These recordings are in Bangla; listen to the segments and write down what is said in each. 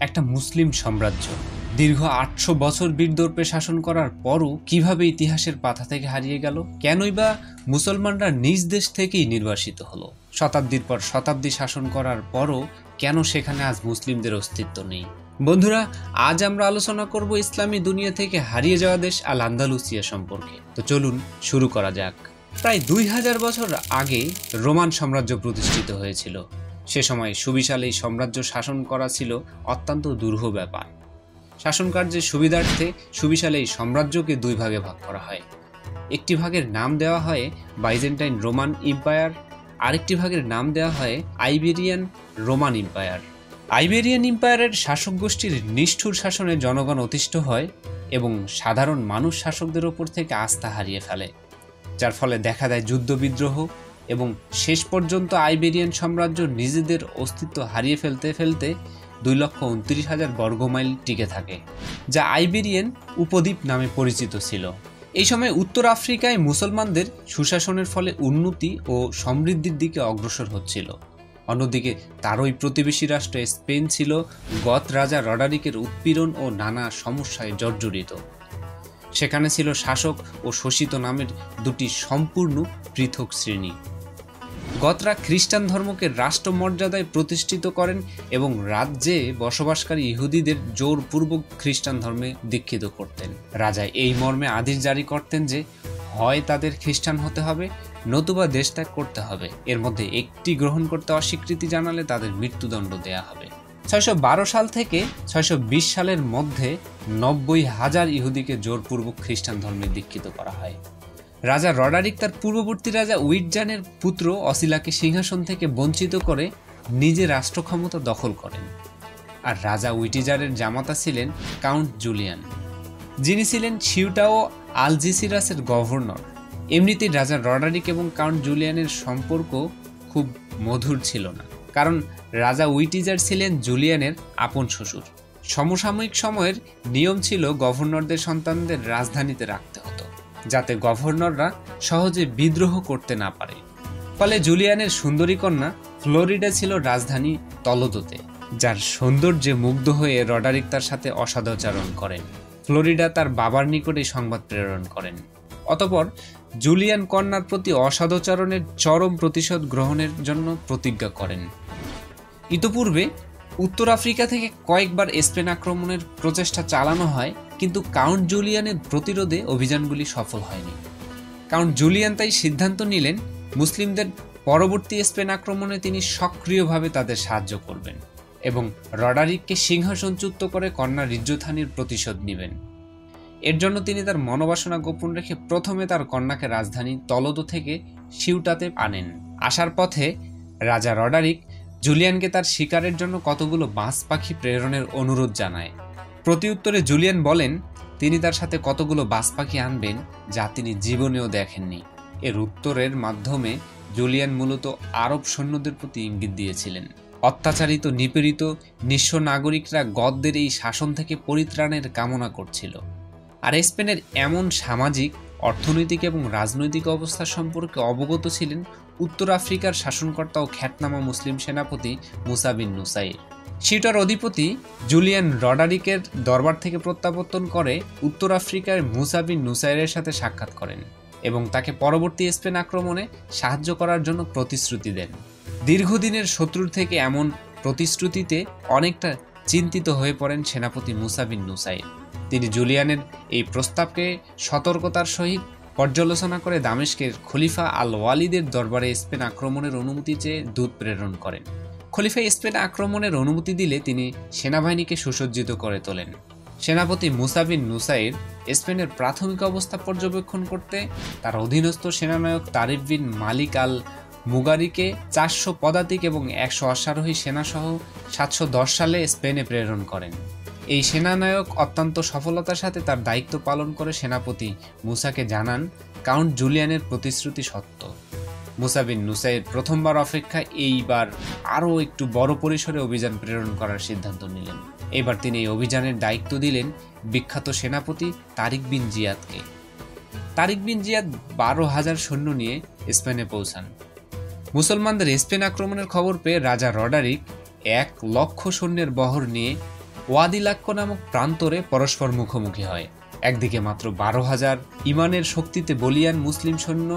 একটা মুসলিম সাম্রাজ্য দীর্ঘ ৮০০ বছর বীরদর্পে শাসন করার পরও কিভাবে ইতিহাসের পাতা থেকে হারিয়ে গেল? কেনই বা মুসলমানরা নিজ দেশ থেকেই নির্বাসিত হলো? শতাব্দীর পর শতাব্দী শাসন করার পরও কেন সেখানে আজ মুসলিমদের অস্তিত্ব নেই? বন্ধুরা, আজ আমরা আলোচনা করব ইসলামী দুনিয়া থেকে হারিয়ে যাওয়া দেশ আল আন্দালুসিয়া সম্পর্কে। তো চলুন শুরু করা যাক। প্রায় ২০০০ বছর আগে রোমান সাম্রাজ্য প্রতিষ্ঠিত হয়েছিল। সে সময় সুবিশাল এই সাম্রাজ্য শাসন করা ছিল অত্যন্ত দুরূহ ব্যাপার। শাসন কার্যের সুবিধার্থে সুবিশাল এই সাম্রাজ্যকে দুই ভাগে ভাগ করা হয়। একটি ভাগের নাম দেওয়া হয় বাইজেন্টাইন রোমান এম্পায়ার, আরেকটি ভাগের নাম দেওয়া হয় আইবেরিয়ান রোমান এম্পায়ার। আইবেরিয়ান এম্পায়ারের শাসক গোষ্ঠীর নিষ্ঠুর শাসনে জনগণ অতিষ্ঠ হয় এবং সাধারণ মানুষ শাসকদের ওপর থেকে আস্থা হারিয়ে ফেলে, যার ফলে দেখা দেয় যুদ্ধবিদ্রোহ এবং শেষ পর্যন্ত আইবেরিয়ান সাম্রাজ্য নিজেদের অস্তিত্ব হারিয়ে ফেলতে ফেলতে ২,২৯,০০০ বর্গমাইল টিকে থাকে, যা আইবেরিয়ান উপদ্বীপ নামে পরিচিত ছিল। এই সময় উত্তর আফ্রিকায় মুসলমানদের সুশাসনের ফলে উন্নতি ও সমৃদ্ধির দিকে অগ্রসর হচ্ছিল। অন্যদিকে তারই প্রতিবেশী রাষ্ট্র স্পেন ছিল গথ রাজা রডারিকের উৎপীড়ন ও নানা সমস্যায় জর্জরিত। সেখানে ছিল শাসক ও শোষিত নামের দুটি সম্পূর্ণ পৃথক শ্রেণী। গথরা খ্রিস্টান ধর্মকে রাষ্ট্রমর্যাদায় প্রতিষ্ঠিত করেন এবং রাজ্যে বসবাসকারী ইহুদিদের জোরপূর্বক খ্রিস্টান ধর্মে দীক্ষিত করতেন। রাজা এই মর্মে আদেশ জারি করতেন যে হয় তাদের খ্রিস্টান হতে হবে, নতুবা দেশ ত্যাগ করতে হবে। এর মধ্যে একটি গ্রহণ করতে অস্বীকৃতি জানালে তাদের মৃত্যুদণ্ড দেয়া হবে। ৬১২ সাল থেকে ৬২০ সালের মধ্যে ৯০,০০০ ইহুদিকে জোরপূর্বক খ্রিস্টান ধর্মে দীক্ষিত করা হয়। রাজা রডারিক তার পূর্ববর্তী রাজা উইটজানের পুত্র অসিলাকে সিংহাসন থেকে বঞ্চিত করে নিজে রাষ্ট্র ক্ষমতা দখল করেন। আর রাজা উইটিজারের জামাতা ছিলেন কাউন্ট জুলিয়ান, যিনি ছিলেন সিউটা ও আলজিসিরাসের গভর্নর। এমনিতেই রাজা রডারিক এবং কাউন্ট জুলিয়ানের সম্পর্ক খুব মধুর ছিল না, কারণ রাজা উইটিজার ছিলেন জুলিয়ানের আপন শ্বশুর। সমসাময়িক সময়ের নিয়ম ছিল গভর্নরদের সন্তানদের রাজধানীতে রাখতে হতো, যাতে গভর্নররা সহজে বিদ্রোহ করতে না পারে। ফলে জুলিয়ানের সুন্দরী কন্যা ফ্লোরিডা ছিল রাজধানী তলদোতে, যার সৌন্দর্যে মুগ্ধ হয়ে রডারিক তার সাথে অসদাচরণ করেন। ফ্লোরিডা তার বাবার নিকটে সংবাদ প্রেরণ করেন। অতঃপর জুলিয়ান কন্যার প্রতি অসদাচরণের চরম প্রতিশোধ গ্রহণের জন্য প্রতিজ্ঞা করেন। ইতোপূর্বে উত্তর আফ্রিকা থেকে কয়েকবার স্পেন আক্রমণের প্রচেষ্টা চালানো হয়, কিন্তু কাউন্ট জুলিয়ানের প্রতিরোধে অভিযানগুলি সফল হয়নি। কাউন্ট জুলিয়ান তাই সিদ্ধান্ত নিলেন মুসলিমদের পরবর্তী স্পেন আক্রমণে তিনি সক্রিয়ভাবে তাদের সাহায্য করবেন এবং রডারিককে সিংহাসনচ্যুত করে কন্যার ইজ্জতহানির প্রতিশোধ নেবেন। এর জন্য তিনি তার মনোবাসনা গোপন রেখে প্রথমে তার কন্যাকে রাজধানী তলদো থেকে সিউটাতে আনেন। আসার পথে রাজা রডারিক জুলিয়ানকে তার শিকারের জন্য কতগুলো বাজ পাখি প্রেরণের অনুরোধ জানায়। প্রতিউত্তরে জুলিয়ান বলেন তিনি তার সাথে কতগুলো বাজ পাখি আনবেন যা তিনি জীবনেও দেখেননি। এর উত্তরের মাধ্যমে জুলিয়ান মূলত আরব সৈন্যদের প্রতি ইঙ্গিত দিয়েছিলেন। অত্যাচারিত নিপীড়িত নিঃস্ব নাগরিকরা গথদের এই শাসন থেকে পরিত্রাণের কামনা করছিল। আর স্পেনের এমন সামাজিক, অর্থনৈতিক এবং রাজনৈতিক অবস্থা সম্পর্কে অবগত ছিলেন উত্তর আফ্রিকার শাসনকর্তা ও খ্যাতনামা মুসলিম সেনাপতি মুসা বিন নুসাইর। সিউটার অধিপতি জুলিয়ান রডারিকের দরবার থেকে প্রত্যাবর্তন করে উত্তর আফ্রিকার মুসা বিন নুসাইরের সাথে সাক্ষাৎ করেন এবং তাকে পরবর্তী স্পেন আক্রমণে সাহায্য করার জন্য প্রতিশ্রুতি দেন। দীর্ঘদিনের শত্রুর থেকে এমন প্রতিশ্রুতিতে অনেকটা চিন্তিত হয়ে পড়েন সেনাপতি মুসা বিন নুসাইর। তিনি জুলিয়ানের এই প্রস্তাবকে সতর্কতার সহিত পর্যালোচনা করে দামেস্কের খলিফা আল ওয়ালিদের দরবারে স্পেন আক্রমণের অনুমতি চেয়ে দূত প্রেরণ করেন। খলিফা স্পেন আক্রমণের অনুমতি দিলে তিনি সেনাবাহিনীকে সুসজ্জিত করে তোলেন। সেনাপতি মুসা বিন নুসাইর স্পেনের প্রাথমিক অবস্থা পর্যবেক্ষণ করতে তার অধীনস্থ সেনানায়ক তারিফ বিন মালিক আল মুগারিকে ৪০০ পদাতিক এবং ১০০ অশ্বারোহী সেনাসহ ৭১০ সালে স্পেনে প্রেরণ করেন। এই সেনানায়ক অত্যন্ত সফলতার সাথে তার দায়িত্ব পালন করে সেনাপতি মুসাকে জানান কাউন্ট জুলিয়ানের প্রতিশ্রুতি সত্য। মুসা বিন নুসাইর প্রথমবার অপেক্ষা এইবার আরও একটু বড় পরিসরে অভিযান প্রেরণ করার সিদ্ধান্ত নিলেন। এবার তিনি এই অভিযানের দায়িত্ব দিলেন বিখ্যাত সেনাপতি তারিক বিন জিয়াদকে। তারিক বিন জিয়াদ ১২,০০০ সৈন্য নিয়ে স্পেনে পৌঁছান। মুসলমানদের স্পেন আক্রমণের খবর পেয়ে রাজা রডারিক ১,০০,০০০ সৈন্যের বহর নিয়ে ওয়াদি লাক্কো নামক প্রান্তরে পরস্পর মুখোমুখি হয়। একদিকে মাত্র 12,000 ইমানের শক্তিতে বলিয়ান মুসলিম সৈন্য,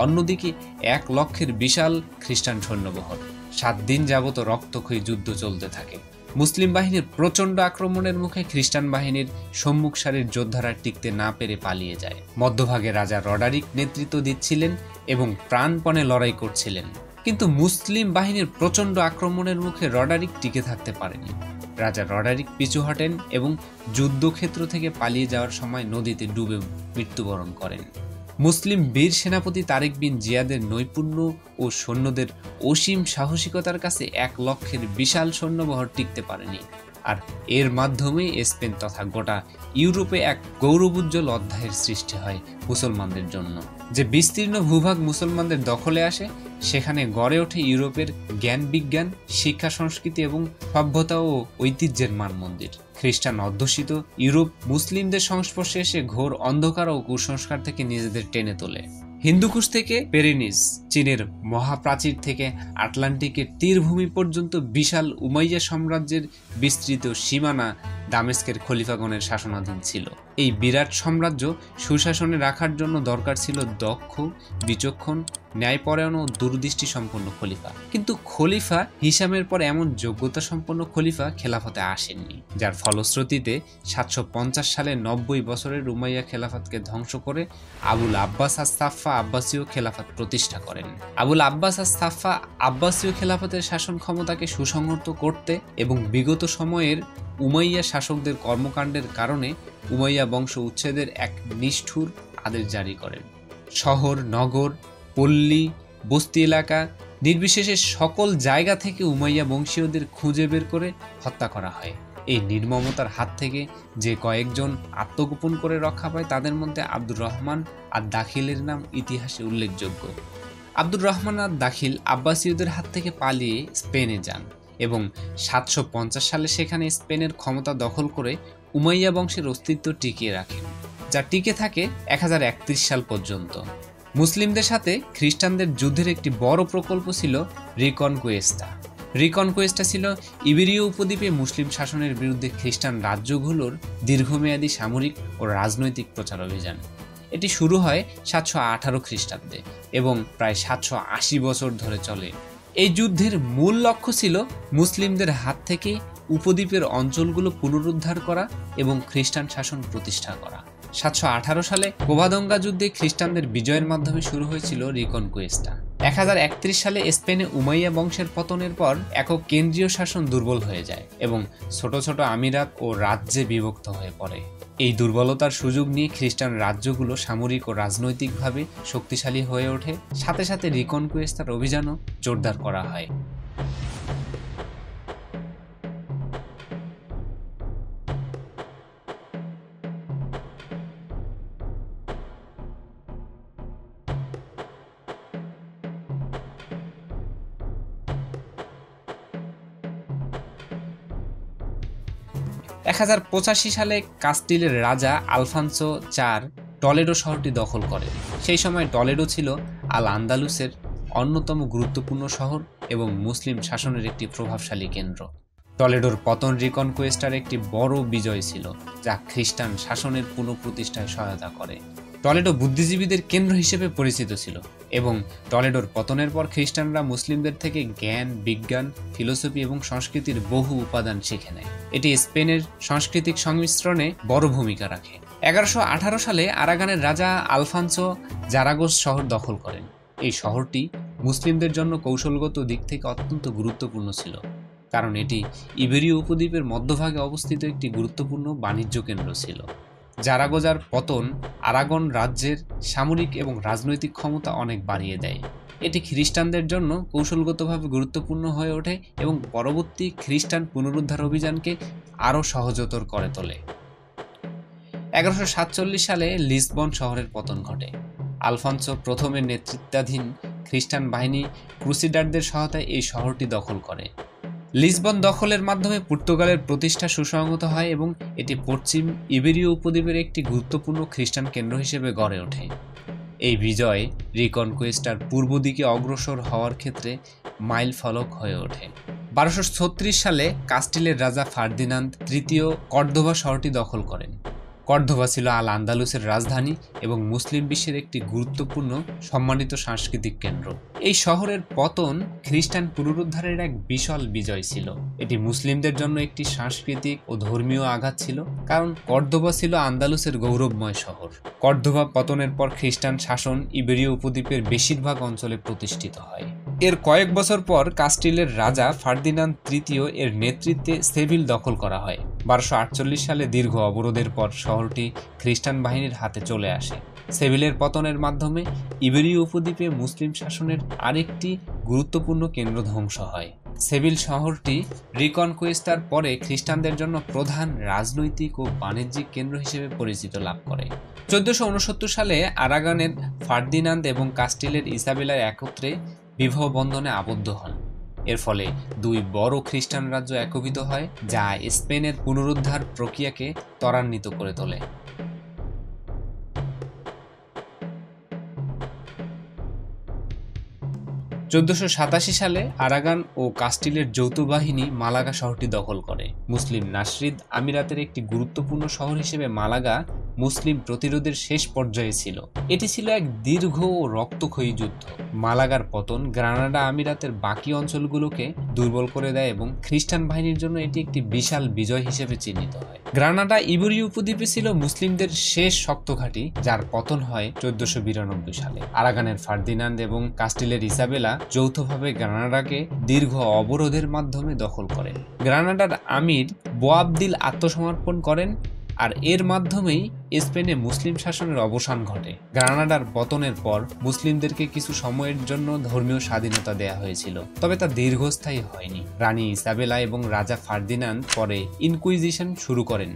অন্যদিকে 1 লক্ষের বিশাল খ্রিস্টান সৈন্যবহর। 7 দিন যাবত রক্তক্ষয়ী যুদ্ধ চলতে থাকে। মুসলিম বাহিনীর প্রচণ্ড আক্রমণের মুখে খ্রিস্টান বাহিনীর সম্মুখ সারির যোদ্ধারা টিকতে না পেরে পালিয়ে যায়। মধ্যভাগে রাজা রডারিক নেতৃত্ব দিচ্ছিলেন এবং প্রাণপণে লড়াই করছিলেন, কিন্তু মুসলিম বাহিনীর প্রচণ্ড আক্রমণের মুখে রডারিক টিকে থাকতে পারেনি। রাজা রডারিক পিছু হটেন এবং যুদ্ধক্ষেত্র থেকে পালিয়ে যাওয়ার সময় নদীতে ডুবে মৃত্যুবরণ করেন। মুসলিম বীর সেনাপতি তারিক বিন জিয়াদের নৈপুণ্য ও সৈন্যদের অসীম সাহসিকতার কাছে 1 লক্ষের বিশাল সৈন্যবহর টিকতে পারেনি, আর এর মাধ্যমে স্পেন তথা গোটা ইউরোপে এক গৌরবোজ্জ্বল অধ্যায়ের সৃষ্টি হয় মুসলমানদের জন্য। যে বিস্তীর্ণ ভূভাগ মুসলমানদের দখলে আসে, সেখানে গড়ে ওঠে ইউরোপের জ্ঞান বিজ্ঞান, শিক্ষা, সংস্কৃতি এবং সভ্যতা ও ঐতিহ্যের মানমন্দির। খ্রিস্টান অধ্যুষিত ইউরোপ মুসলিমদের সংস্পর্শে এসে ঘোর অন্ধকার ও কুসংস্কার থেকে নিজেদের টেনে তোলে। হিন্দুকুশ থেকে পেরিনিস, চীনের মহাপ্রাচীর থেকে আটলান্টিকের তীরভূমি পর্যন্ত বিশাল উমাইয়া সাম্রাজ্যের বিস্তৃত সীমানা দামেস্কের খলিফাগণের শাসনাধীন ছিল। এই বিরাট সাম্রাজ্য সুশাসনে রাখার জন্য দরকার ছিল দক্ষ, বিচক্ষণ, ন্যায়পরায়ণ ও দূরদৃষ্টি সম্পন্ন খলিফা। কিন্তু খলিফা হিসামের পর এমন যোগ্যতা সম্পন্ন খলিফা খেলাফতে আসেননি, যার ফলশ্রুতিতে 750 সালে 90 বছরের উমাইয়া খেলাফতকে ধ্বংস করে আবুল আব্বাস আস-সাফা আব্বাসীয় খেলাফত প্রতিষ্ঠা করেন। আবুল আব্বাস আস-সাফা আব্বাসীয় খেলাফতের শাসন ক্ষমতাকে সুসংহত করতে এবং বিগত সময়ের উমাইয়া শাসকদের কর্মকাণ্ডের কারণে উমাইয়া বংশ উচ্ছেদের এক নিষ্ঠুর আদেশ জারি করেন। শহর, নগর, পল্লী, বস্তি এলাকা নির্বিশেষে সকল জায়গা থেকে উমাইয়া বংশীয়দের খুঁজে বের করে হত্যা করা হয়। এই নির্মমতার হাত থেকে যে কয়েকজন আত্মগোপন করে রক্ষা পায়, তাদের মধ্যে আব্দুর রহমান আর দাখিলের নাম ইতিহাসে উল্লেখযোগ্য। আব্দুর রহমান আর দাখিল আব্বাসীয়দের হাত থেকে পালিয়ে স্পেনে যান এবং 750 সালে সেখানে স্পেনের ক্ষমতা দখল করে উমাইয়া বংশের অস্তিত্ব টিকিয়ে রাখেন, যা টিকে থাকে 1031 সাল পর্যন্ত। মুসলিমদের সাথে খ্রিস্টানদের যুদ্ধের একটি বড় প্রকল্প ছিল রিকনকুয়েস্টা। রিকনকুয়েস্টা ছিল ইবেরীয় উপদ্বীপে মুসলিম শাসনের বিরুদ্ধে খ্রিস্টান রাজ্যগুলোর দীর্ঘমেয়াদী সামরিক ও রাজনৈতিক প্রচার অভিযান। এটি শুরু হয় 718 খ্রিস্টাব্দে এবং প্রায় 780 বছর ধরে চলে। এই যুদ্ধের মূল লক্ষ্য ছিল মুসলিমদের হাত থেকে উপদ্বীপের অঞ্চলগুলো পুনরুদ্ধার করা এবং খ্রিস্টান শাসন প্রতিষ্ঠা করা। 718 সালে কোভাদঙ্গা যুদ্ধে খ্রিস্টানদের বিজয়ের মাধ্যমে শুরু হয়েছিল রিকনকুয়েস্টা। 1031 সালে স্পেনে উমাইয়া বংশের পতনের পর একক কেন্দ্রীয় শাসন দুর্বল হয়ে যায় এবং ছোট ছোট আমিরাত ও রাজ্যে বিভক্ত হয়ে পড়ে। এই দুর্বলতার সুযোগ নিয়ে খ্রিস্টান রাজ্যগুলো সামরিক ও রাজনৈতিকভাবে শক্তিশালী হয়ে ওঠে। সাথে সাথে রিকনকুয়েস্টার অভিযানও জোরদার করা হয়। এক 1085 সালে কাস্টিলের রাজা আলফান্সো IV টলেডো শহরটি দখল করেন। সেই সময় টলেডো ছিল আল আন্দালুসের অন্যতম গুরুত্বপূর্ণ শহর এবং মুসলিম শাসনের একটি প্রভাবশালী কেন্দ্র। টলেডোর পতন রিকনকুয়েস্টার একটি বড় বিজয় ছিল, যা খ্রিস্টান শাসনের পুনঃপ্রতিষ্ঠায় সহায়তা করে। টলেডো বুদ্ধিজীবীদের কেন্দ্র হিসেবে পরিচিত ছিল এবং টলেডোর পতনের পর খ্রিস্টানরা মুসলিমদের থেকে জ্ঞান, বিজ্ঞান, ফিলোসফি এবং সংস্কৃতির বহু উপাদান শিখে নেয়। এটি স্পেনের সাংস্কৃতিক সংমিশ্রণে বড় ভূমিকা রাখে। 1118 সালে আরাগানের রাজা আলফান্সো জারাগোস শহর দখল করেন। এই শহরটি মুসলিমদের জন্য কৌশলগত দিক থেকে অত্যন্ত গুরুত্বপূর্ণ ছিল, কারণ এটি ইবেরীয় উপদ্বীপের মধ্যভাগে অবস্থিত একটি গুরুত্বপূর্ণ বাণিজ্য কেন্দ্র ছিল। জারাগোজার পতন আরাগন রাজ্যের সামরিক এবং রাজনৈতিক ক্ষমতা অনেক বাড়িয়ে দেয়। এটি খ্রিস্টানদের জন্য কৌশলগতভাবে গুরুত্বপূর্ণ হয়ে ওঠে এবং পরবর্তী খ্রিস্টান পুনরুদ্ধার অভিযানকে আরও সহজতর করে তোলে। 1147 সালে লিসবন শহরের পতন ঘটে। আলফান্সো প্রথমের নেতৃত্বাধীন খ্রিস্টান বাহিনী ক্রুসেডারদের সহায়তায় এই শহরটি দখল করে। লিসবন দখলের মাধ্যমে পর্তুগালের প্রতিষ্ঠা সুসংহত হয় এবং এটি পশ্চিম ইবেরীয় উপদ্বীপের একটি গুরুত্বপূর্ণ খ্রিস্টান কেন্দ্র হিসেবে গড়ে ওঠে। এই বিজয় রিকনকুয়েস্টার পূর্ব দিকে অগ্রসর হওয়ার ক্ষেত্রে মাইল ফলক হয়ে ওঠে। 1236 সালে কাস্টিলের রাজা ফার্দিনান্দ তৃতীয় কর্দোবা শহরটি দখল করেন। কর্দোবা ছিল আল আন্দালুসের রাজধানী এবং মুসলিম বিশ্বের একটি গুরুত্বপূর্ণ সম্মানিত সাংস্কৃতিক কেন্দ্র। এই শহরের পতন খ্রিস্টান পুনরুদ্ধারের এক বিশাল বিজয় ছিল। এটি মুসলিমদের জন্য একটি সাংস্কৃতিক ও ধর্মীয় আঘাত ছিল, কারণ কর্দোবা ছিল আন্দালুসের গৌরবময় শহর। কর্দোবা পতনের পর খ্রিস্টান শাসন ইবেরীয় উপদ্বীপের বেশিরভাগ অঞ্চলে প্রতিষ্ঠিত হয়। এর কয়েক বছর পর কাস্টিলের রাজা ফার্দিনান্দ তৃতীয় এর নেতৃত্বে সেভিল দখল করা হয়। 1248 সালে দীর্ঘ অবরোধের পর শহরটি খ্রিস্টান বাহিনীর হাতে চলে আসে। সেভিলের পতনের মাধ্যমে ইবেরীয় উপদ্বীপে মুসলিম শাসনের আরেকটি গুরুত্বপূর্ণ কেন্দ্র ধ্বংস হয়। সেভিল শহরটি রিকনকুইস্তার পরে খ্রিস্টানদের জন্য প্রধান রাজনৈতিক ও বাণিজ্যিক কেন্দ্র হিসেবে পরিচিত লাভ করে। 1469 সালে আরাগনের ফার্দিনান্দ এবং কাস্টিলের ইসাবেলার একত্রে বিবাহ বন্ধনে আবদ্ধ হন। এর ফলে দুই বড় খ্রিস্টান রাজ্য একীভূত হয়, যা স্পেনের পুনরুদ্ধার প্রক্রিয়াকে ত্বরান্বিত করে তোলে। 1487 সালে আরাগান ও কাস্টিলের যৌথ বাহিনী মালাগা শহরটি দখল করে। মুসলিম নাসরিদ আমিরাতের একটি গুরুত্বপূর্ণ শহর হিসেবে মালাগা মুসলিম প্রতিরোধের শেষ পর্যায়ে ছিল। এটি ছিল এক দীর্ঘ ও রক্তক্ষয়ী যুদ্ধ। মালাগার পতন গ্রানাডা আমিরাতের বাকি অঞ্চলগুলোকে দুর্বল করে দেয় এবং খ্রিস্টান বাহিনীর জন্য এটি একটি বিশাল বিজয় হিসেবে চিহ্নিত হয়। গ্রানাডা ইবেরীয় উপদ্বীপে ছিল মুসলিমদের শেষ শক্ত ঘাঁটি, যার পতন হয় 1492 সালে। আরাগানের ফার্দিনান্দ এবং কাস্টিলের ইসাবেলা যৌথভাবে গ্রানাডাকে দীর্ঘ অবরোধের মাধ্যমে দখল করেন। গ্রানাডার আমির বোয়াবদিল আত্মসমর্পণ করেন, আর এর মাধ্যমেই স্পেনে মুসলিম শাসনের অবসান ঘটে। গ্রানাডার পতনের পর মুসলিমদেরকে কিছু সময়ের জন্য ধর্মীয় স্বাধীনতা দেয়া হয়েছিল, তবে তা দীর্ঘস্থায়ী হয়নি। রানী ইসাবেলা এবং রাজা ফার্দিনান্দ পরে ইনকুইজিশন শুরু করেন,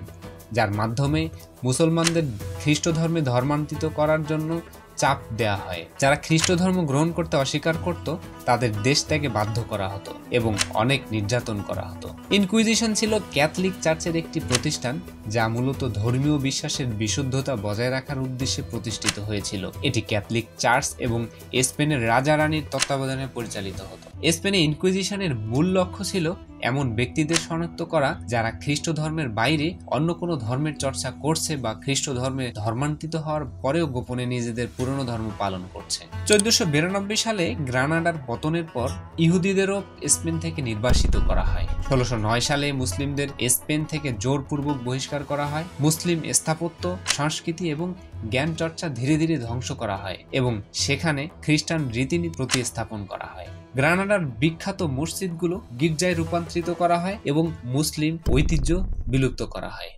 যার মাধ্যমে মুসলমানদের খ্রিস্ট ধর্মে ধর্মান্তরিত করার জন্য চাপ দেয়া হয়। যারা খ্রিস্ট ধর্ম গ্রহণ করতে অস্বীকার করত তাদের দেশ ত্যাগে বাধ্য করা হতো এবং অনেক নির্যাতন করা হতো। ইনকুইজিশন ছিল ক্যাথলিক চার্চের একটি প্রতিষ্ঠান, যা মূলত ধর্মীয় বিশ্বাসের বিশুদ্ধতা বজায় রাখার উদ্দেশ্যে প্রতিষ্ঠিত হয়েছিল। এটি ক্যাথলিক চার্চ এবং স্পেনের রাজা রানীর তত্ত্বাবধানে পরিচালিত হতো। স্পেনে ইনকুইজিশনের মূল লক্ষ্য ছিল এমন ব্যক্তিদের শনাক্ত করা যারা খ্রিস্ট ধর্মের বাইরে অন্য কোনো ধর্মের চর্চা করছে বা খ্রিস্ট ধর্মে ধর্মান্তরিত হওয়ার পরেও গোপনে নিজেদের পুরনো ধর্ম পালন করছে। 1492 সালে গ্রানাডার পতনের পর ইহুদিদেরও স্পেন থেকে নির্বাসিত করা হয়। 1609 সালে মুসলিমদের স্পেন থেকে জোরপূর্বক বহিষ্কার করা হয়। মুসলিম স্থাপত্য, সংস্কৃতি এবং জ্ঞান চর্চা ধীরে ধীরে ধ্বংস করা হয় এবং সেখানে খ্রিস্টান রীতিনীতি প্রতিস্থাপন করা হয়। গ্রানাডার বিখ্যাত মসজিদগুলো গির্জায় রূপান্তরিত করা হয় এবং মুসলিম ঐতিহ্য বিলুপ্ত করা হয়।